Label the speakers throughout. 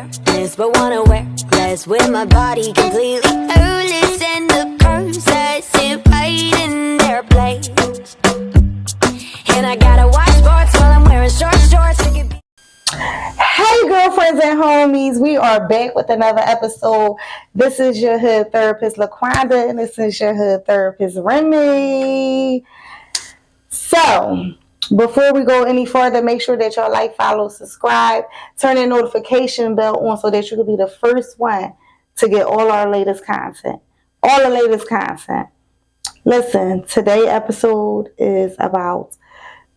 Speaker 1: awareness, but wanna wear less with my body completely clueless, and the curves that sit right in their place. And I gotta watch sports while I'm wearing short shorts.
Speaker 2: Hey girlfriends and homies, we are back with another episode. This is your hood therapist LaQuanda, and this is your hood therapist Remy. So before we go any further, make sure that y'all like, follow, subscribe, turn the notification bell on so that you can be the first one to get all our latest content. All the latest content. Listen, today's episode is about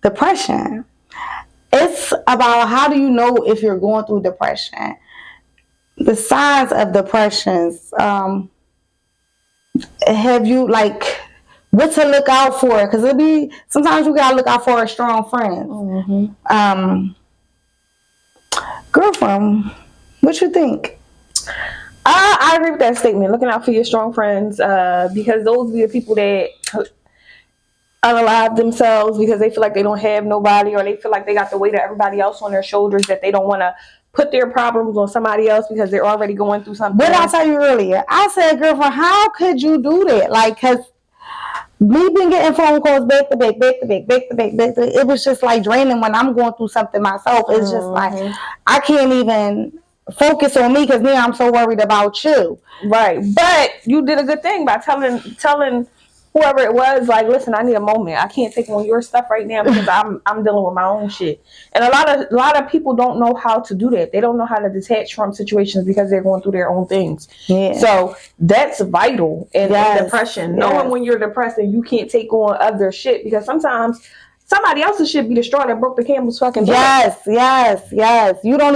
Speaker 2: depression. It's about how do you know if you're going through depression. The signs of depressions. Have you what to look out for? Because sometimes you gotta look out for a strong friend. Mm-hmm. Girlfriend, what you think?
Speaker 3: I agree with that statement. Looking out for your strong friends, because those be the people that unalive themselves because they feel like they don't have nobody, or they feel like they got the weight of everybody else on their shoulders, that they don't want to put their problems on somebody else because they're already going through something.
Speaker 2: What I tell you earlier, I said, girlfriend, how could you do that? Because me been getting phone calls back to back. It was just like draining when I'm going through something myself. It's just like I can't even focus on me because now I'm so worried about you.
Speaker 3: Right. But you did a good thing by telling whoever it was, like, listen, I need a moment. I can't take on your stuff right now because I'm dealing with my own shit. And a lot of people don't know how to do that. They don't know how to detach from situations because they're going through their own things. Yeah. So that's vital in depression. Knowing when you're depressed and you can't take on other shit, because sometimes somebody else's shit be the straw that broke the camel's fucking back.
Speaker 2: Yes. Sometimes you don't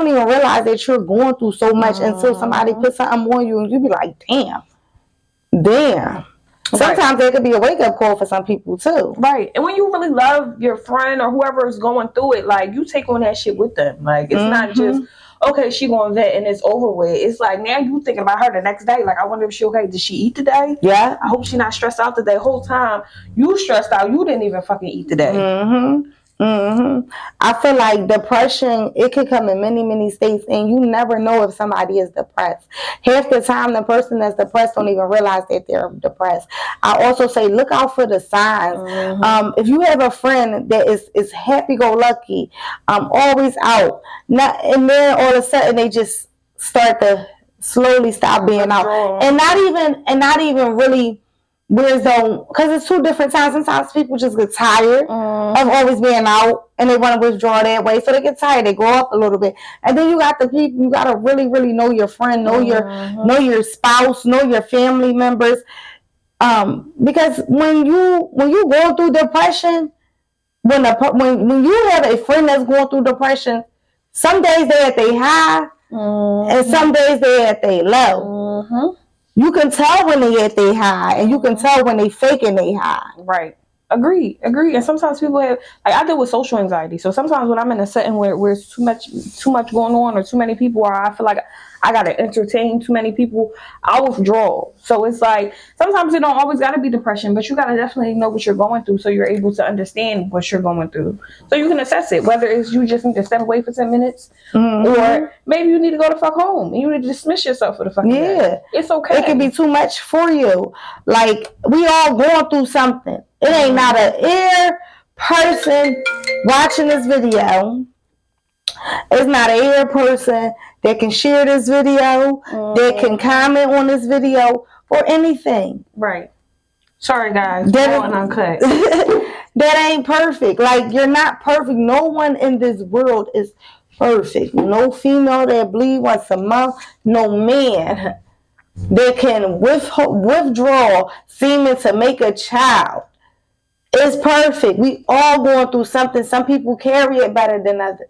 Speaker 2: even realize that you're going through so much until somebody puts something on you and you be like, damn. Sometimes it could be a wake-up call for some people, too.
Speaker 3: Right. And when you really love your friend or whoever is going through it, like, you take on that shit with them. Like, it's not just, okay, she going to vet and it's over with. It's like, now you thinking about her the next day. Like, I wonder if she okay. Did she eat today?
Speaker 2: Yeah.
Speaker 3: I hope she not stressed out today. Whole time, you stressed out. You didn't even fucking eat today.
Speaker 2: I feel like depression, it can come in many, many states, and you never know if somebody is depressed. Half the time, the person that's depressed don't even realize that they're depressed. I also say, look out for the signs. If you have a friend that is happy-go-lucky, always out, and then all of a sudden they just start to slowly stop being out, and not even really. Because it's two different times. Sometimes people just get tired of always being out and they want to withdraw that way. So they get tired, they grow up a little bit. And then you got the people, you got to really, really know your friend, know your spouse, know your family members. Because when you go through depression, when you have a friend that's going through depression, some days they're at their high and some days they're at their low. You can tell when they at their high, and you can tell when they faking they high.
Speaker 3: Right. Agree. And sometimes people have, like, I deal with social anxiety. So sometimes when I'm in a setting where it's too much going on, or too many people, or I feel like I gotta entertain too many people, I'll withdraw. So it's like, sometimes it don't always gotta be depression, but you gotta definitely know what you're going through so you're able to understand what you're going through. So you can assess it, whether it's you just need to step away for 10 minutes, or maybe you need to go the fuck home and you need to dismiss yourself for the fucking day. It's okay.
Speaker 2: It can be too much for you. Like, we all going through something. It ain't not an ear person watching this video. It's not an ear person that can share this video, that can comment on this video, or anything.
Speaker 3: Right. Sorry, guys. That ain't uncut.
Speaker 2: That ain't perfect. Like, you're not perfect. No one in this world is perfect. No female that bleed once a month. No man that can withdraw semen to make a child. It's perfect. We all going through something. Some people carry it better than others.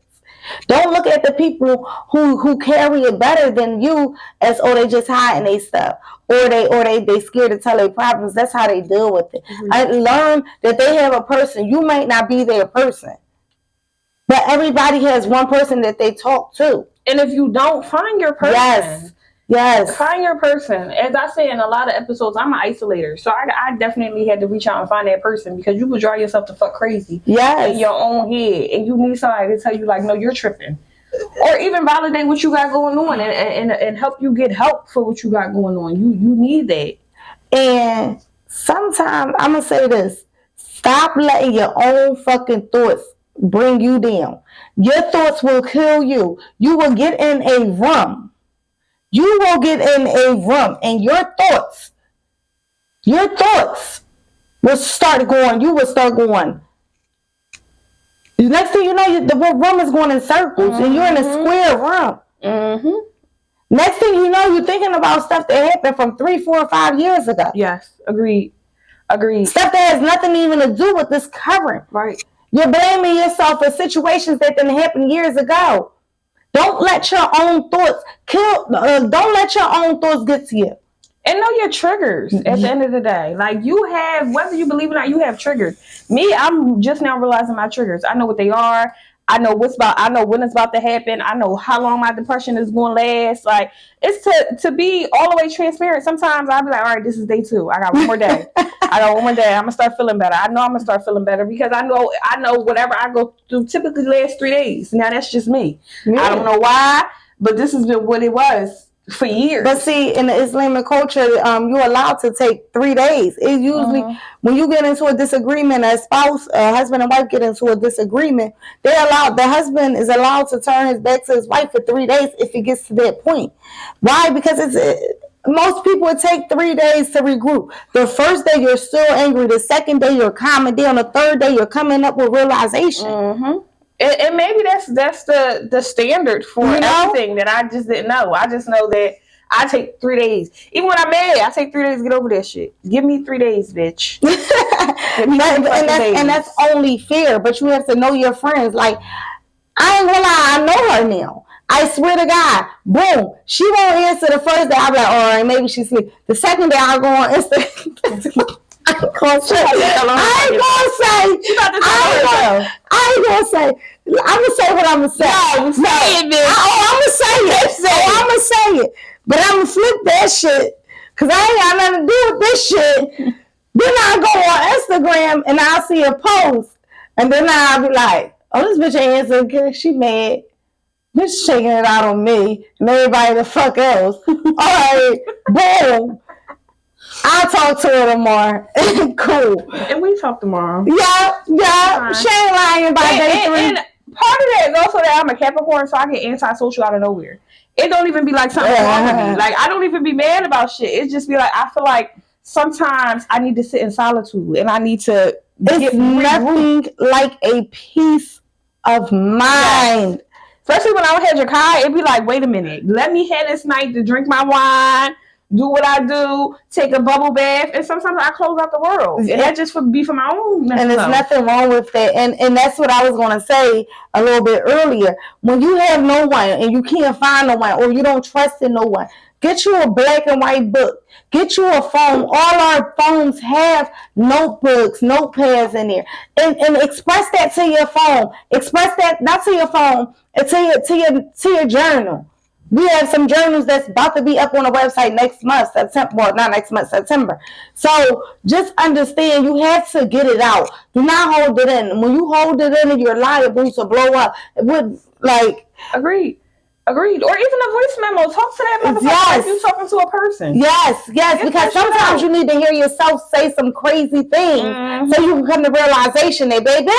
Speaker 2: Don't look at the people who carry it better than you as, they just hiding their stuff, or they scared to tell their problems. That's how they deal with it. I learned that they have a person. You might not be their person, but everybody has one person that they talk to.
Speaker 3: And if you don't, find your person.
Speaker 2: Yes.
Speaker 3: Find your person. As I say in a lot of episodes, I'm an isolator. So I definitely had to reach out and find that person, because you would drive yourself to fuck crazy in your own head. And you need somebody to tell you, like, no, you're tripping. or even validate what you got going on and help you get help for what you got going on. You need that.
Speaker 2: And sometimes I'm gonna say this: stop letting your own fucking thoughts bring you down. Your thoughts will kill you. You will get in a room. You will get in a room, and your thoughts will start going. You will start going. The next thing you know, the room is going in circles, and you're in a square room.
Speaker 3: Mm-hmm.
Speaker 2: Next thing you know, you're thinking about stuff that happened from 3, 4, 5 years ago.
Speaker 3: Yes, agreed.
Speaker 2: Stuff that has nothing even to do with this current.
Speaker 3: Right.
Speaker 2: You're blaming yourself for situations that didn't happen years ago. Don't let your own thoughts don't let your own thoughts get to you.
Speaker 3: And know your triggers at the end of the day. Like, you have, whether you believe it or not, you have triggers. Me, I'm just now realizing my triggers. I know what they are. I know I know when it's about to happen. I know how long my depression is going to last. Like, it's to be all the way transparent. Sometimes I'll be like, all right, this is day 2. I got one more day. I'm going to start feeling better. I know I'm going to start feeling better because I know whatever I go through typically lasts 3 days. Now, that's just me. Yeah. I don't know why, but this has been what it was for years.
Speaker 2: But see, in the Islamic culture, you're allowed to take 3 days. It usually, when you get into a disagreement, a husband and wife get into a disagreement, the husband is allowed to turn his back to his wife for 3 days if it gets to that point. Why? Because most people would take 3 days to regroup. The first day you're still angry. The second day you're calming down. The third day you're coming up with realization.
Speaker 3: Mm-hmm. And maybe that's the standard for everything that I just didn't know. I just know that I take 3 days. Even when I'm mad, I take 3 days to get over that shit. Give me 3 days, bitch.
Speaker 2: and that's only fair. But you have to know your friends. Like, I ain't gonna lie, I know her now. I swear to God, boom, she won't answer the first day. I'll be like, all right, maybe she's asleep. The second day, I'll go on Instagram. I ain't gonna say. I'm gonna say what I'm gonna say.
Speaker 3: No, say it, bitch.
Speaker 2: I'm gonna say it. But I'm gonna flip that shit because I ain't got nothing to do with this shit. Then I go on Instagram and I'll see a post, and then I'll be like, "Oh, this bitch ain't answering because she mad. Bitch shaking it out on me and everybody the fuck else." All right, boom. I'll talk to her tomorrow. Cool.
Speaker 3: And we talk tomorrow.
Speaker 2: Yeah. She ain't lying by day 3.
Speaker 3: And part of that is also that I'm a Capricorn, so I get antisocial out of nowhere. It don't even be like something wrong with me. Like, I don't even be mad about shit. It just be like, I feel like sometimes I need to sit in solitude and I need to
Speaker 2: It's nothing like a peace of mind.
Speaker 3: Yes. Especially when I would have Jakai, it'd be like, wait a minute. Let me have this night to drink my wine, do what I do, take a bubble bath, and sometimes I close out the world. And that just be for my own.
Speaker 2: And there's nothing wrong with that. And that's what I was going to say a little bit earlier. When you have no one and you can't find no one or you don't trust in no one, get you a black and white book. Get you a phone. All our phones have notebooks, notepads in there. And express that to your phone. Express that, not to your phone, to your journal. We have some journals that's about to be up on the website next month, September. Well, not next month, September. So just understand you have to get it out. Do not hold it in. When you hold it in, you're liable to blow up. It would, like...
Speaker 3: Agreed. Or even a voice memo. Talk to that motherfucker like you talking to a person.
Speaker 2: Yes. Because sometimes you need to hear yourself say some crazy things so you can come to realization that, baby,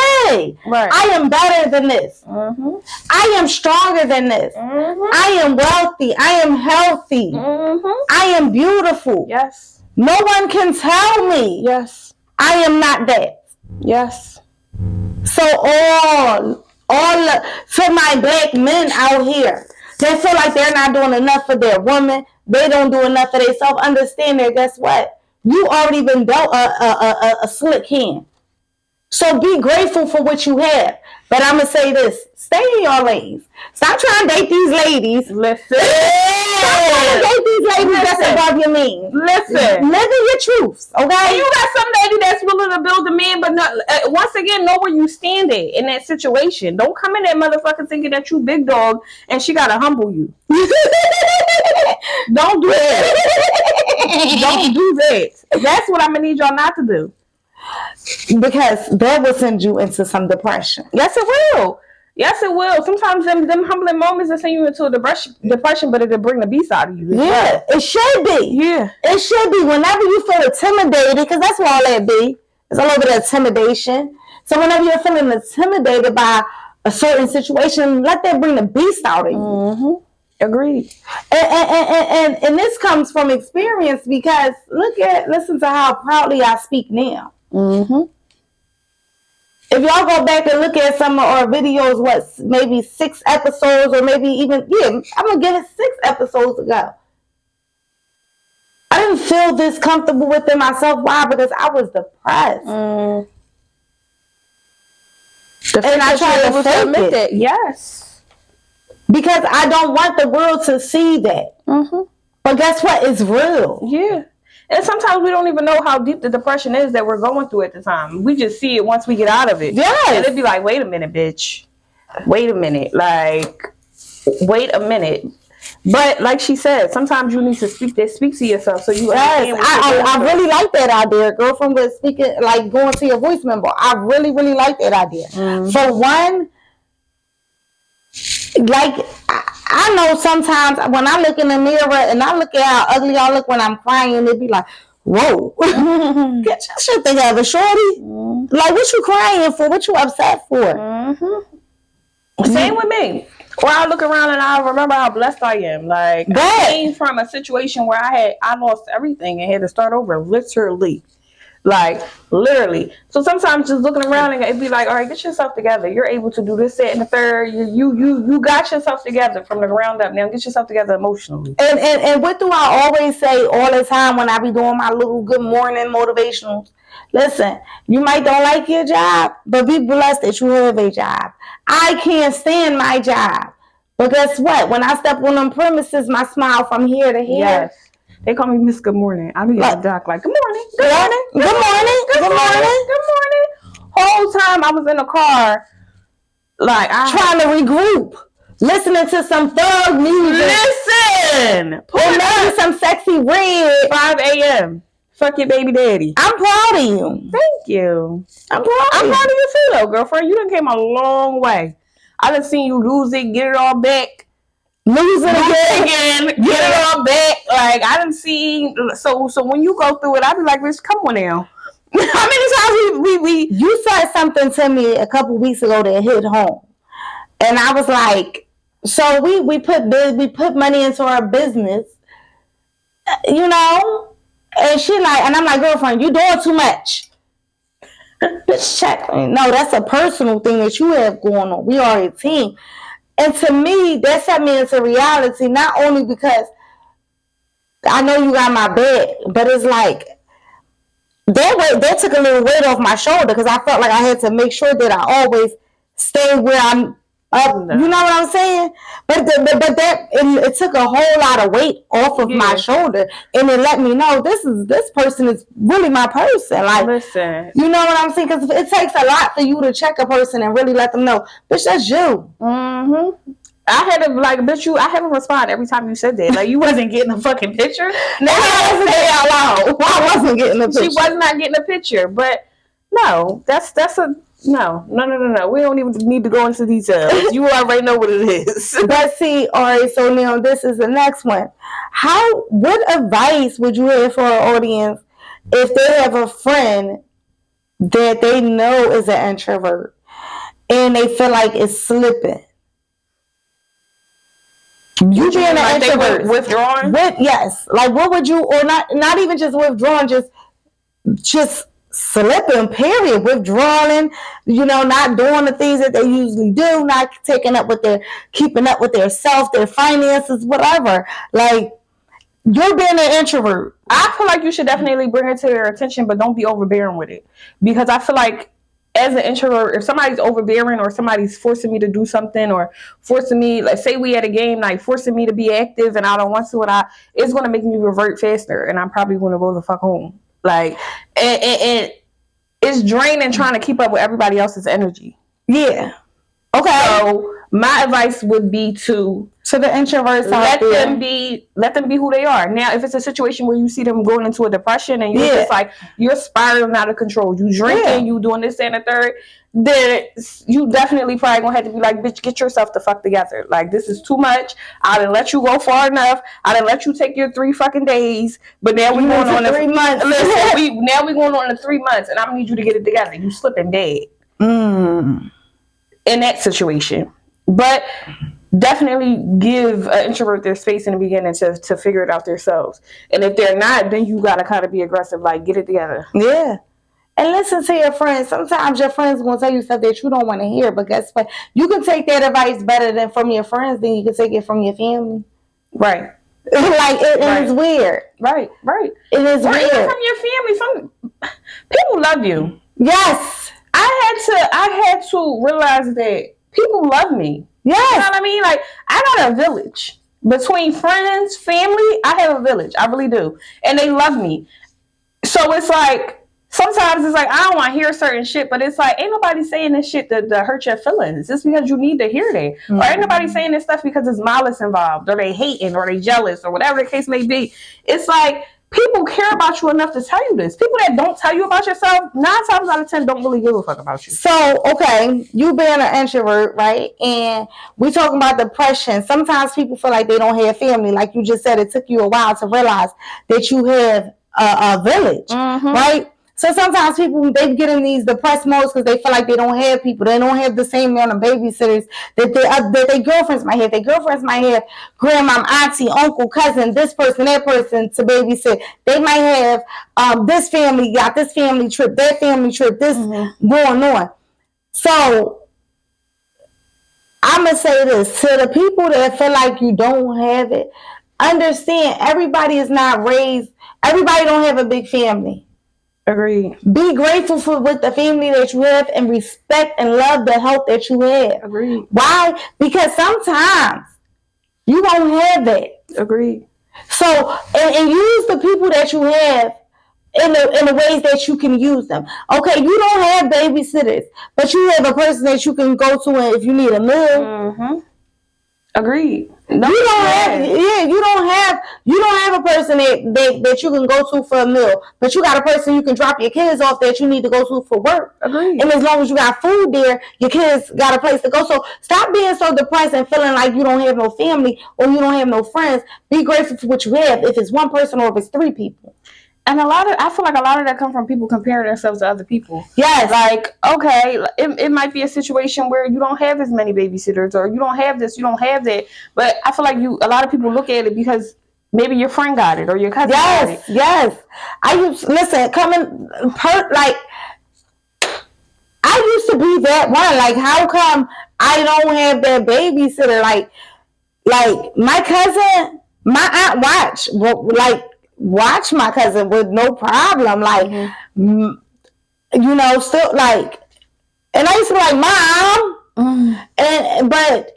Speaker 2: I am better than this. I am stronger than this. I am wealthy. I am healthy. I am beautiful.
Speaker 3: Yes.
Speaker 2: No one can tell me.
Speaker 3: Yes.
Speaker 2: I am not that.
Speaker 3: Yes.
Speaker 2: So all to my black men out here that feel like they're not doing enough for their woman, they don't do enough for themselves, understand that, guess what? You already been dealt a slick hand. So be grateful for what you have. But I'm going to say this. Stay in your lanes. Stop trying to date these ladies.
Speaker 3: Listen.
Speaker 2: Stop trying to date these ladies that's above your means.
Speaker 3: Listen.
Speaker 2: Live in your truths, okay?
Speaker 3: And you got some lady that's willing to build a man, but not, once again, know where you stand at in that situation. Don't come in that motherfucker thinking that you big dog and she got to humble you. Don't do that. Don't do that. That's what I'm going to need y'all not to do.
Speaker 2: Because that will send you into some depression.
Speaker 3: Yes, it will. Yes, it will. Sometimes them humbling moments will send you into a depression, but it'll bring the beast out of you.
Speaker 2: Yeah, it should be.
Speaker 3: Yeah.
Speaker 2: It should be. Whenever you feel intimidated, because that's what all that be. It's a little bit of intimidation. So whenever you're feeling intimidated by a certain situation, let that bring the beast out of you.
Speaker 3: Mm-hmm. Agreed.
Speaker 2: And this comes from experience because listen to how proudly I speak now.
Speaker 3: Mm-hmm.
Speaker 2: If y'all go back and look at some of our videos, maybe 6 episodes or maybe even, I'm going to give it 6 episodes ago. I didn't feel this comfortable within myself. Why? Because I was depressed. And I tried to admit it.
Speaker 3: Yes.
Speaker 2: Because I don't want the world to see that.
Speaker 3: Mm-hmm.
Speaker 2: But guess what? It's real.
Speaker 3: Yeah. And sometimes we don't even know how deep the depression is that we're going through at the time. We just see it once we get out of it.
Speaker 2: Yes.
Speaker 3: And it'd be like, wait a minute, bitch. Wait a minute. Like, wait a minute. But like she said, sometimes you need to speak to yourself so you understand.
Speaker 2: I really like that idea, girlfriend. But speaking, like going to your voice memo, I really, really like that idea.
Speaker 3: Mm-hmm.
Speaker 2: For one, like I know sometimes when I look in the mirror and I look at how ugly I look when I'm crying, it'd be like, whoa, get your shit together, shorty. Mm-hmm. Like, what you crying for? What you upset for?
Speaker 3: Mm-hmm. Same with me. Or I look around and I remember how blessed I am. Like, I came from a situation where I lost everything and had to start over, literally. Like, literally. So sometimes just looking around and it'd be like, all right, get yourself together. You're able to do this, that, and the third. You got yourself together from the ground up. Now get yourself together emotionally.
Speaker 2: And what do I always say all the time when I be doing my little good morning motivationals? Listen, you might don't like your job, but be blessed that you have a job. I can't stand my job. But guess what? When I step on them premises, my smile from here to here.
Speaker 3: Yes. They call me Miss Good Morning. I be at the doc like, good morning.
Speaker 2: Good morning. Good morning. Good morning.
Speaker 3: Good morning. Whole time I was in the car, like
Speaker 2: trying to regroup, listening to some thug music.
Speaker 3: Listen.
Speaker 2: Or maybe some sexy red.
Speaker 3: 5 a.m. Fuck your baby daddy.
Speaker 2: I'm proud of you.
Speaker 3: Thank you.
Speaker 2: I'm proud of
Speaker 3: you too, though, girlfriend. You done came a long way. I done seen you lose it, get it all back.
Speaker 2: Lose it again,
Speaker 3: get it all back. Like, I done seen. So when you go through it, I be like, bitch, come on now. How many times we
Speaker 2: you said something to me a couple weeks ago that hit home, and I was like, so we put money into our business, you know. And she like, and I'm like, girlfriend, you doing too much. Bitch, check. No, that's a personal thing that you have going on. We are a team. And to me, that set me into reality, not only because I know you got my back, but it's like, that took a little weight off my shoulder because I felt like I had to make sure that I always stay where I'm up. You know what I'm saying? But that it took a whole lot of weight off of my shoulder, and it let me know this person is really my person. Like,
Speaker 3: listen,
Speaker 2: you know what I'm saying? Because it takes a lot for you to check a person and really let them know, bitch, that's you.
Speaker 3: Mm-hmm. I had to like, bitch, I haven't responded every time you said that. Like, you wasn't getting a fucking picture.
Speaker 2: No, I wasn't say out loud. I wasn't getting a picture.
Speaker 3: She was not getting a picture. But no, that's a no. We don't even need to go into details. You already know what it is.
Speaker 2: But see, all right, so now this is the next one. What advice would you have for our audience if they have a friend that they know is an introvert and they feel like it's slipping? You being an
Speaker 3: like
Speaker 2: introvert,
Speaker 3: withdrawing?
Speaker 2: Yes. Like, what would you, or not even just withdrawing, just slipping, period. Withdrawing, not doing the things that they usually do, not keeping up with their self, their finances, whatever. Like, you're being an introvert.
Speaker 3: I feel like you should definitely bring it to their attention, but don't be overbearing with it. Because I feel like as an introvert, if somebody's overbearing or somebody's forcing me to do something or forcing me, like say we at a game night, forcing me to be active and I don't want to, it's going to make me revert faster and I'm probably going to go the fuck home. Like, and it's draining trying to keep up with everybody else's energy.
Speaker 2: Yeah. Okay.
Speaker 3: So my advice would be to
Speaker 2: the introverts,
Speaker 3: let them be who they are. Now, if it's a situation where you see them going into a depression and you're just like, you're spiraling out of control, you drinking, you doing this and the third, then you definitely probably gonna have to be like, bitch, get yourself the fuck together. Like, this is too much. I didn't let you go far enough. I didn't let you take your 3 fucking days. But now we going on
Speaker 2: 3 months.
Speaker 3: Listen, now we going on to 3 months, and I'm gonna need you to get it together. You slipping dead in that situation. But definitely give an introvert their space in the beginning to figure it out themselves. And if they're not, then you gotta kind of be aggressive. Like, get it together.
Speaker 2: Yeah. And listen to your friends. Sometimes your friends going to tell you stuff that you don't want to hear. But guess what? You can take that advice better than from your friends than you can take it from your family.
Speaker 3: Right.
Speaker 2: Like, it is weird.
Speaker 3: Right.
Speaker 2: It is weird.
Speaker 3: Even from your family. People love you.
Speaker 2: Yes.
Speaker 3: I had to realize that people love me.
Speaker 2: Yes.
Speaker 3: You know what I mean? Like, I got a village. Between friends, family, I have a village. I really do. And they love me. So it's like, sometimes it's like, I don't want to hear certain shit, but it's like, ain't nobody saying this shit to hurt your feelings. It's because you need to hear that. Or ain't nobody saying this stuff because there's malice involved, or they hating, or they jealous, or whatever the case may be. It's like, people care about you enough to tell you this. People that don't tell you about yourself, 9 times out of 10 don't really give a fuck about you.
Speaker 2: So, okay, you being an introvert, right? And we talking about depression. Sometimes people feel like they don't have family. Like you just said, it took you a while to realize that you have a village, right? So sometimes people, they get in these depressed modes because they feel like they don't have people. They don't have the same amount of babysitters that their girlfriends might have. Their girlfriends might have grandma, auntie, uncle, cousin, this person, that person to babysit. They might have this family got this family trip, that family trip, this going on. So I'm going to say this to the people that feel like you don't have it. Understand, everybody is not raised. Everybody don't have a big family.
Speaker 3: Agreed.
Speaker 2: Be grateful for with the family that you have and respect and love the help that you have.
Speaker 3: Agreed.
Speaker 2: Why? Because sometimes you don't have that.
Speaker 3: Agreed.
Speaker 2: So, and use the people that you have in the ways that you can use them. Okay, you don't have babysitters, but you have a person that you can go to if you need a meal.
Speaker 3: Agreed.
Speaker 2: No, you don't have a person that you can go to for a meal, but you got a person you can drop your kids off that you need to go to for work.
Speaker 3: Agreed.
Speaker 2: And as long as you got food there, your kids got a place to go. So stop being so depressed and feeling like you don't have no family or you don't have no friends. Be grateful for what you have, if it's one person or if it's 3 people.
Speaker 3: And I feel like a lot of that comes from people comparing themselves to other people.
Speaker 2: Yes.
Speaker 3: Like, okay, it might be a situation where you don't have as many babysitters, or you don't have this, you don't have that. But I feel like a lot of people look at it because maybe your friend got it or your cousin got it.
Speaker 2: Yes. I used to be that one. Like, how come I don't have that babysitter? Like my cousin, my aunt watch my cousin with no problem. Like, still like, and I used to be like, Mom, but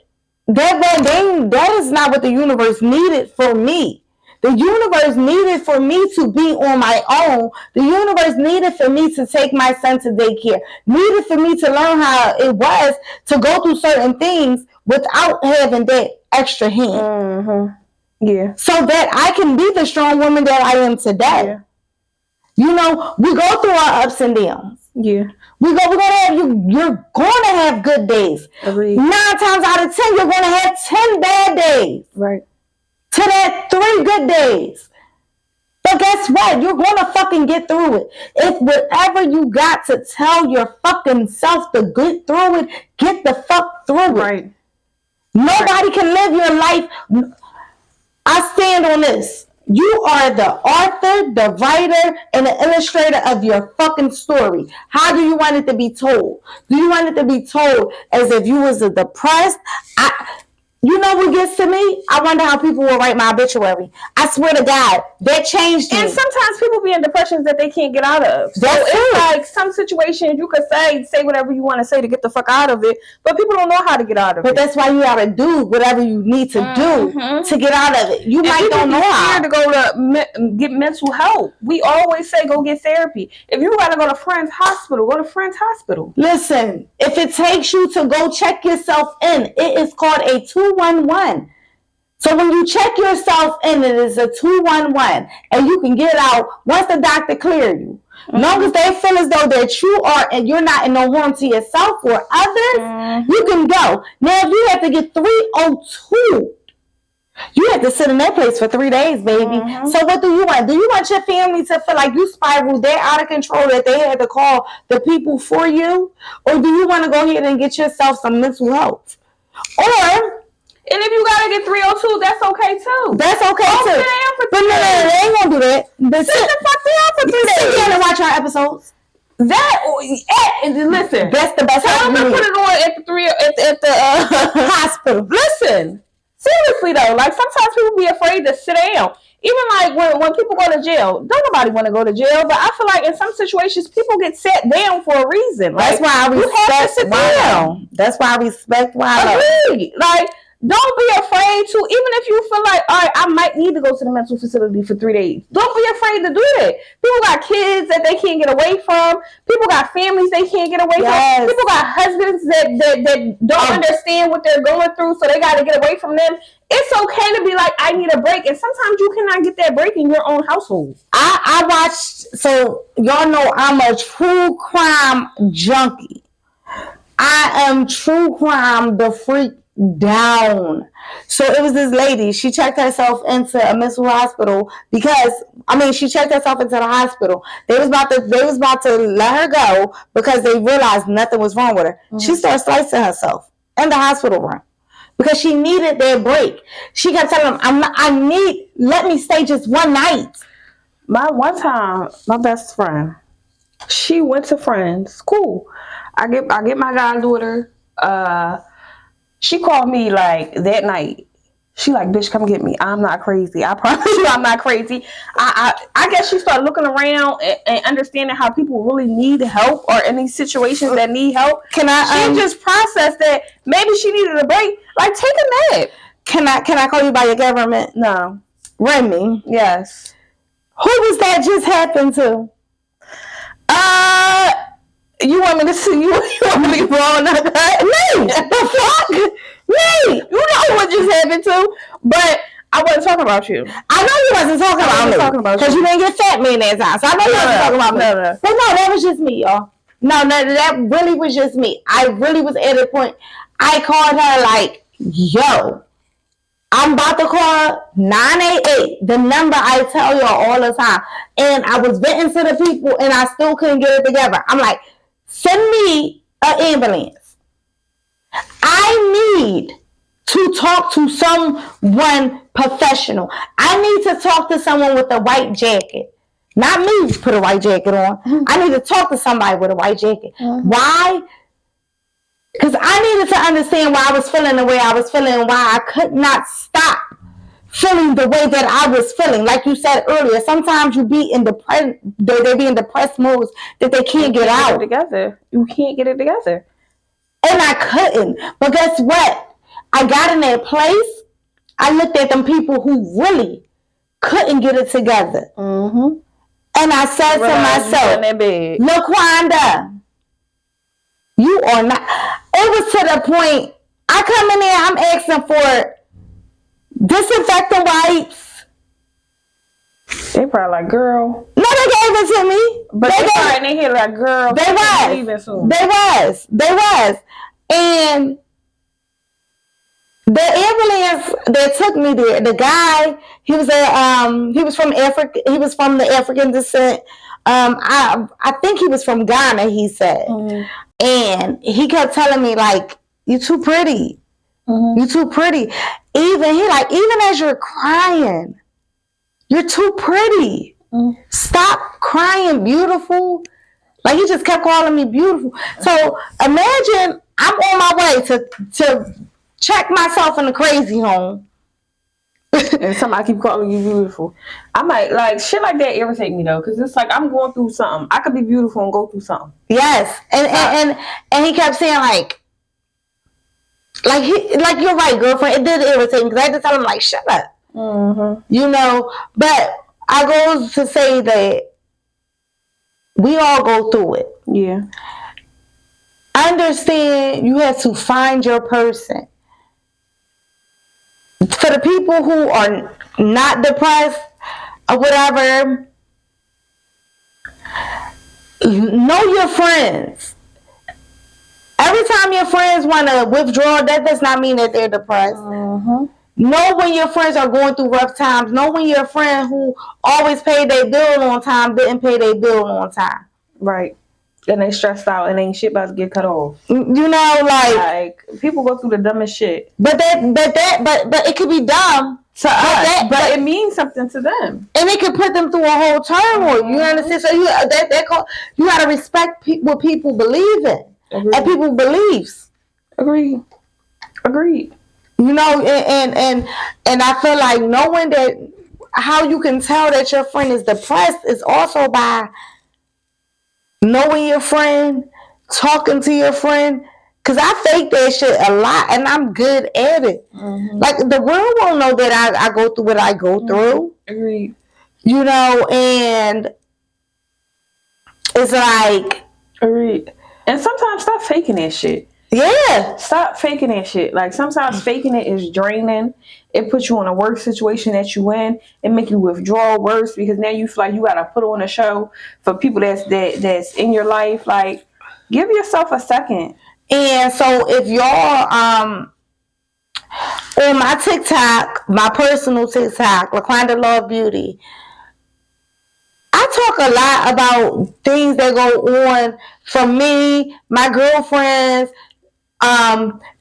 Speaker 2: that is not what the universe needed for me. The universe needed for me to be on my own. The universe needed for me to take my son to daycare. Needed for me to learn how it was to go through certain things without having that extra hand.
Speaker 3: Yeah.
Speaker 2: So that I can be the strong woman that I am today. Yeah. We go through our ups and downs.
Speaker 3: Yeah.
Speaker 2: You're gonna have good days.
Speaker 3: Agreed.
Speaker 2: 9 times out of 10, you're gonna have 10 bad days.
Speaker 3: Right.
Speaker 2: To that 3 good days. But guess what? You're gonna fucking get through it. If whatever you got to tell your fucking self to get through it, get the fuck through it.
Speaker 3: Right.
Speaker 2: Nobody can live your life. I stand on this. You are the author, the writer, and the illustrator of your fucking story. How do you want it to be told? Do you want it to be told as if you was depressed? You know what gets to me? I wonder how people will write my obituary. I swear to God, that changed me.
Speaker 3: And sometimes people be in depressions that they can't get out of. So it's like some situations you could say whatever you want to say to get the fuck out of it, but people don't know how to get out of it.
Speaker 2: But that's why you gotta do whatever you need to do to get out of it. You might don't know how.
Speaker 3: To go to get mental help. We always say go get therapy. If you gotta go to Friends Hospital, go to Friends Hospital.
Speaker 2: Listen, if it takes you to go check yourself in, it is called a 211. So when you check yourself in, it is a 211, and you can get out once the doctor clear you. Long as they feel as though that you are and you're not in no harm to yourself or others, you can go. Now, if you have to get 302, you have to sit in that place for 3 days, baby. So what do you want? Do you want your family to feel like you spiraled, they're out of control, that they had to call the people for you? Or do you want to go ahead and get yourself some mental health? Or...
Speaker 3: And if you gotta get 302, that's okay too.
Speaker 2: That's okay too. But no, they ain't gonna do that. Sit the fuck down for 3 days. Sit down and watch our episodes.
Speaker 3: Listen.
Speaker 2: That's the best.
Speaker 3: Tell them to put it on at the
Speaker 2: hospital.
Speaker 3: Listen, seriously though, like sometimes people be afraid to sit down. Even like when people go to jail, don't nobody want to go to jail. But I feel like in some situations, people get sat down for a reason.
Speaker 2: That's why I respect down. That's why I respect why.
Speaker 3: Agreed. Like. Don't be afraid to, even if you feel like, all right, I might need to go to the mental facility for 3 days. Don't be afraid to do that. People got kids that they can't get away from. People got families they can't get away from. People got husbands that don't understand what they're going through, so they got to get away from them. It's okay to be like, I need a break. And sometimes you cannot get that break in your own household.
Speaker 2: I watched, so y'all know I'm a true crime junkie. I am true crime, the freak down. So it was this lady, she checked herself into a mental hospital because she checked herself into the hospital. They was about to let her go because they realized nothing was wrong with her. She started slicing herself in the hospital room because she needed their break. She kept telling them, let me stay just one night.
Speaker 3: One time, my best friend, she went to friends. Cool. I get my goddaughter. She called me like that night. She like, bitch, come get me. I'm not crazy. I promise you, I'm not crazy. I guess she started looking around and understanding how people really need help or in these situations that need help. She just processed that maybe she needed a break. Like, take a nap.
Speaker 2: Can I call you by your government?
Speaker 3: No.
Speaker 2: Remy.
Speaker 3: Yes.
Speaker 2: Who was that just happened to?
Speaker 3: You want me to see you? You want me to be wrong? Me?
Speaker 2: The fuck? Me?
Speaker 3: You know what just happened to? But I wasn't talking about you.
Speaker 2: I know you wasn't talking about me. Because you didn't get fat me in that time. So I know you wasn't talking about me.
Speaker 3: No.
Speaker 2: But no, that was just me, y'all. No, that really was just me. I really was at a point. I called her like, yo, I'm about to call 988, the number I tell y'all all the time. And I was venting to the people and I still couldn't get it together. I'm like, send me an ambulance. I need to talk to someone professional. I need to talk to someone with a white jacket. Not me put a white jacket on. I need to talk to somebody with a white jacket. Why? Because I needed to understand why I was feeling the way I was feeling and why I could not stop feeling the way that I was feeling. Like you said earlier, sometimes you be in they be in depressed modes that they can't get out.
Speaker 3: You can't get it together.
Speaker 2: And I couldn't. But guess what? I got in that place. I looked at them people who really couldn't get it together. And I said to myself, LaQuanda, you are not. It was to the point, I come in there, I'm asking for disinfectant wipes.
Speaker 3: They probably like, girl.
Speaker 2: No, they gave it to me.
Speaker 3: But they probably in their head like, girl.
Speaker 2: They was. And the ambulance that took me there, the guy, he was from Africa. He was from the African descent. I think he was from Ghana, he said. And he kept telling me, like, you too pretty. You too pretty. Even as you're crying, you're too pretty. Stop crying, beautiful. Like, he just kept calling me beautiful. So imagine I'm on my way to check myself in the crazy home.
Speaker 3: And somebody keep calling you beautiful. I might, like, shit like that irritate me though, because it's like I'm going through something. I could be beautiful and go through something.
Speaker 2: Yes, and he kept saying like you're right, girlfriend. It did irritate me because I had to tell him like, shut up. You know, but I go to say that we all go through it.
Speaker 3: Yeah.
Speaker 2: Understand you have to find your person. For the people who are not depressed or whatever, Know your friends. Every time your friends want to withdraw, that does not mean that they're depressed. Know when your friends are going through rough times. Know when your friend who always paid their bill on time didn't pay their bill on time.
Speaker 3: Right. And they stressed out and ain't shit about to get cut off.
Speaker 2: You know,
Speaker 3: like people go through the dumbest shit.
Speaker 2: But it could be dumb
Speaker 3: to us, but it means something to them,
Speaker 2: and it could put them through a whole turmoil. You understand? So you gotta respect what people believe in. Agreed. And people's beliefs.
Speaker 3: Agreed.
Speaker 2: You know, and I feel like knowing that how you can tell that your friend is depressed is also by knowing your friend, talking to your friend. Cause I fake that shit a lot, and I'm good at it. Like the world won't know that I go through what I go through.
Speaker 3: Agreed.
Speaker 2: You know, and it's like
Speaker 3: agreed. And sometimes stop faking that shit.
Speaker 2: Yeah.
Speaker 3: Stop faking that shit. Like sometimes faking it is draining. It puts you in a worse situation that you in. It make you withdraw worse because now you feel like you gotta put on a show for people that's in your life. Like, give yourself a second.
Speaker 2: And so if y'all on my TikTok, my personal TikTok, LaQuanda Love Beauty, I talk a lot about things that go on for me, my girlfriends,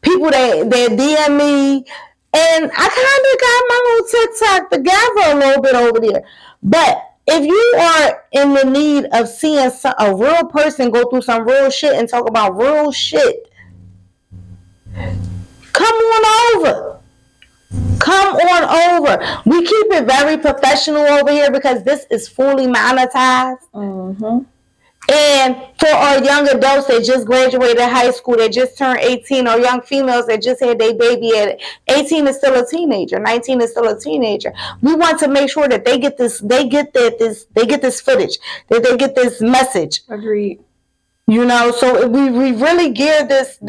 Speaker 2: people that DM me, and I kind of got my little TikTok together a little bit over there. But if you are in the need of seeing a real person go through some real shit and talk about real shit, come on over. We keep it very professional over here because this is fully monetized. And for our young adults that just graduated high school, that just turned 18, or young females that just had their baby at 18 is still a teenager, 19 is still a teenager. We want to make sure that they get this footage, that they get this message.
Speaker 3: Agreed.
Speaker 2: You know, so we really geared this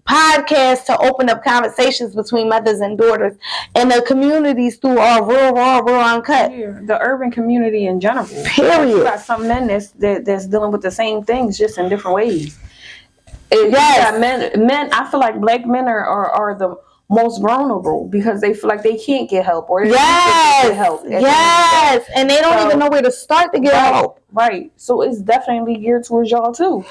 Speaker 2: podcast to open up conversations between mothers and daughters and the communities through our real uncut.
Speaker 3: Yeah, the urban community in general.
Speaker 2: Period.
Speaker 3: You got some men that's dealing with the same things just in different ways.
Speaker 2: Yes.
Speaker 3: Men. I feel like black men are the most vulnerable because they feel like they can't get help or they can't get help.
Speaker 2: Yes, and they don't even know where to start to get help.
Speaker 3: Right. So it's definitely geared towards y'all too.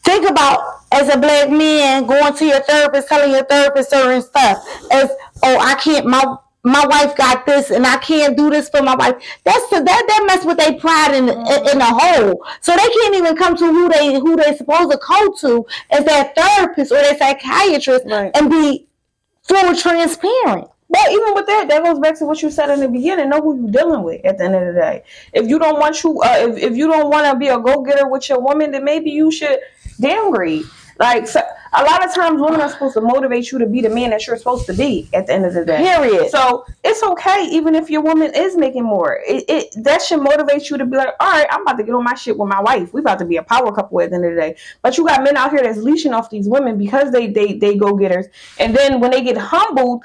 Speaker 2: Think about, as a black man, going to your therapist, telling your therapist certain stuff. As, I can't, my wife got this and I can't do this for my wife. That mess with their pride in the hole. So they can't even come to who they supposed to go to as their therapist or their psychiatrist and be full transparent.
Speaker 3: But even with that goes back to what you said in the beginning. Know who you're dealing with at the end of the day. If you don't want if you don't want to be a go-getter with your woman, then maybe you should downgrade. Like, so a lot of times women are supposed to motivate you to be the man that you're supposed to be at the end of the day.
Speaker 2: Period.
Speaker 3: So it's okay even if your woman is making more. That should motivate you to be like, all right, I'm about to get on my shit with my wife. We about to be a power couple at the end of the day. But you got men out here that's leashing off these women because they go-getters. And then when they get humbled,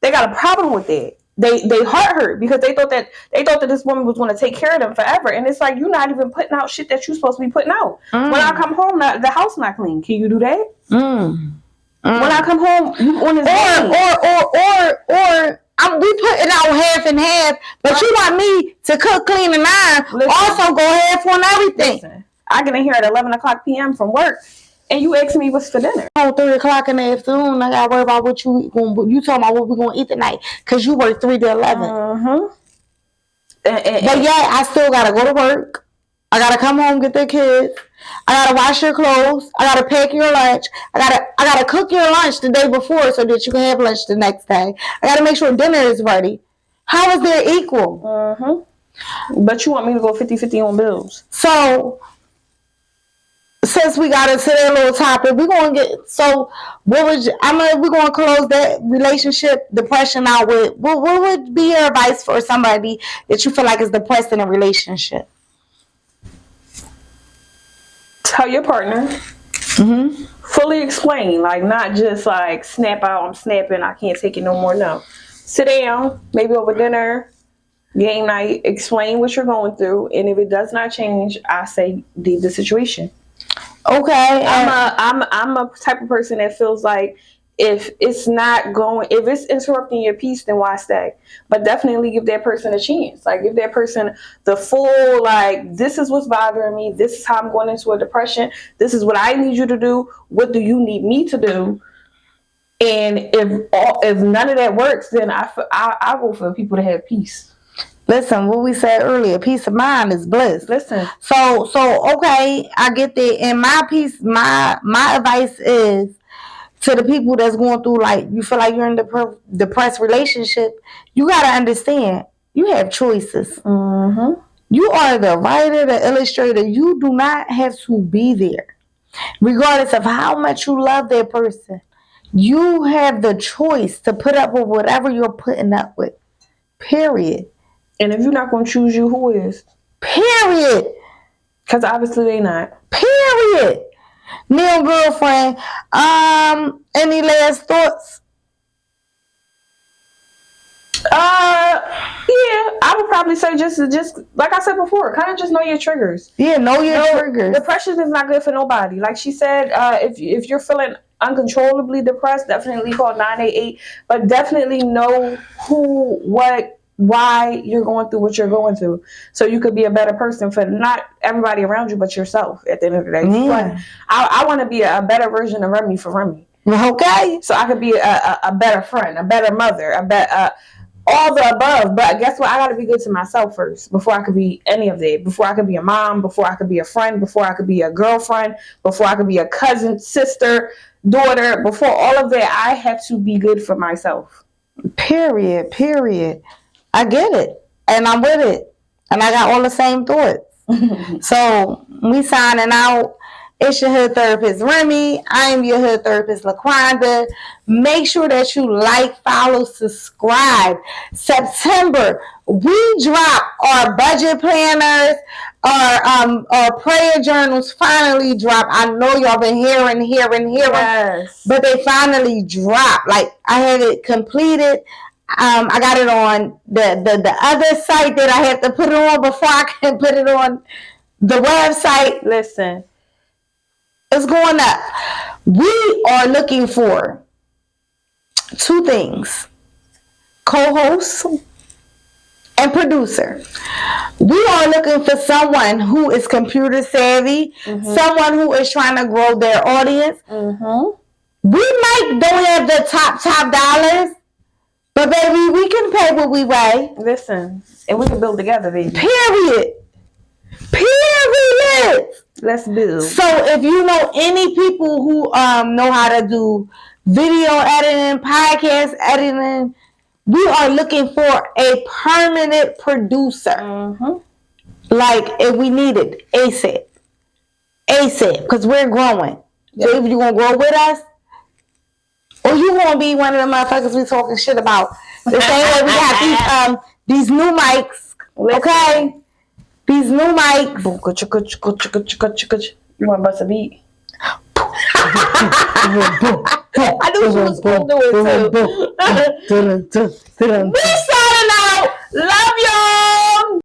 Speaker 3: they got a problem with that. They heart hurt because they thought that this woman was going to take care of them forever, and it's like you're not even putting out shit that you're supposed to be putting out. When I come home, the house not clean. Can you do that? When I come home, you on this
Speaker 2: we put it out half and half, but you want me to cook, clean, and iron. Also go half on everything.
Speaker 3: Listen, I get in here at 11:00 p.m. from work. And you ask me what's for dinner.
Speaker 2: 3:00 in the afternoon, I gotta worry about what you talking about what we're gonna eat tonight, cause you work 3 to 11. But yeah, I still gotta go to work. I gotta come home, get the kids. I gotta wash your clothes. I gotta pack your lunch. I gotta cook your lunch the day before so that you can have lunch the next day. I gotta make sure dinner is ready. How is there equal?
Speaker 3: But you want me to go 50-50 on bills?
Speaker 2: So. Since we got into that little topic, we're gonna we're gonna close that relationship depression out with what would be your advice for somebody that you feel like is depressed in a relationship?
Speaker 3: Tell your partner. Fully explain, like not just like snap out, I'm snapping, I can't take it no more. No. Sit down, maybe over dinner. game night, explain what you're going through, and if it does not change, I say leave the situation.
Speaker 2: Okay.
Speaker 3: I'm a type of person that feels like if it's interrupting your peace, then why stay? But definitely give that person a chance. Like, give that person the full, like, this is what's bothering me. This is how I'm going into a depression. This is what I need you to do. What do you need me to do? And if none of that works, then I go for people to have peace.
Speaker 2: Listen, what we said earlier, peace of mind is bliss.
Speaker 3: Listen.
Speaker 2: So okay, I get that. And my advice is to the people that's going through, like, you feel like you're in a depressed relationship, you got to understand, you have choices.
Speaker 3: Mm-hmm.
Speaker 2: You are the writer, the illustrator. You do not have to be there. Regardless of how much you love that person, you have the choice to put up with whatever you're putting up with. Period.
Speaker 3: And if you're not going to choose you, who is?
Speaker 2: Period.
Speaker 3: Because obviously they not.
Speaker 2: Period. Neil, girlfriend, any last thoughts?
Speaker 3: Yeah, I would probably say just like I said before, kind of just know your triggers.
Speaker 2: Yeah, know your triggers.
Speaker 3: Depression is not good for nobody. Like she said, if you're feeling uncontrollably depressed, definitely call 988. But definitely know who, what, why you're going through what you're going through, so you could be a better person for not everybody around you, but yourself. At the end of the day, but I want to be a better version of Remy for Remy.
Speaker 2: Okay,
Speaker 3: so I could be a better friend, a better mother, all the above. But guess what? I got to be good to myself first before I could be any of that. Before I could be a mom, before I could be a friend, before I could be a girlfriend, before I could be a cousin, sister, daughter. Before all of that, I have to be good for myself.
Speaker 2: Period. I get it, and I'm with it, and I got all the same thoughts. So we signing out. It's your hood therapist, Remy. I am your hood therapist, LaQuanda. Make sure that you like, follow, subscribe. September, we drop our budget planners, our prayer journals finally drop. I know y'all been hearing,
Speaker 3: yes.
Speaker 2: But they finally dropped. Like, I had it completed. I got it on the other site that I have to put it on before I can put it on the website.
Speaker 3: Listen.
Speaker 2: It's going up. We are looking for 2 things: co-host and producer. We are looking for someone who is computer savvy, someone who is trying to grow their audience. We might don't have the top dollars, but baby, we can pay what we weigh.
Speaker 3: Listen, and we can build together, baby.
Speaker 2: Period.
Speaker 3: Let's build.
Speaker 2: So if you know any people who know how to do video editing, podcast editing, we are looking for a permanent producer. Like, if we need it, ASAP, because we're growing. Yep. So if you're going to grow with us, or you going to be one of the motherfuckers we talking shit about. The same way we got these new mics, okay? These new mics.
Speaker 3: You want to bust a beat? I knew she was going to do it too. We signing out. Love y'all.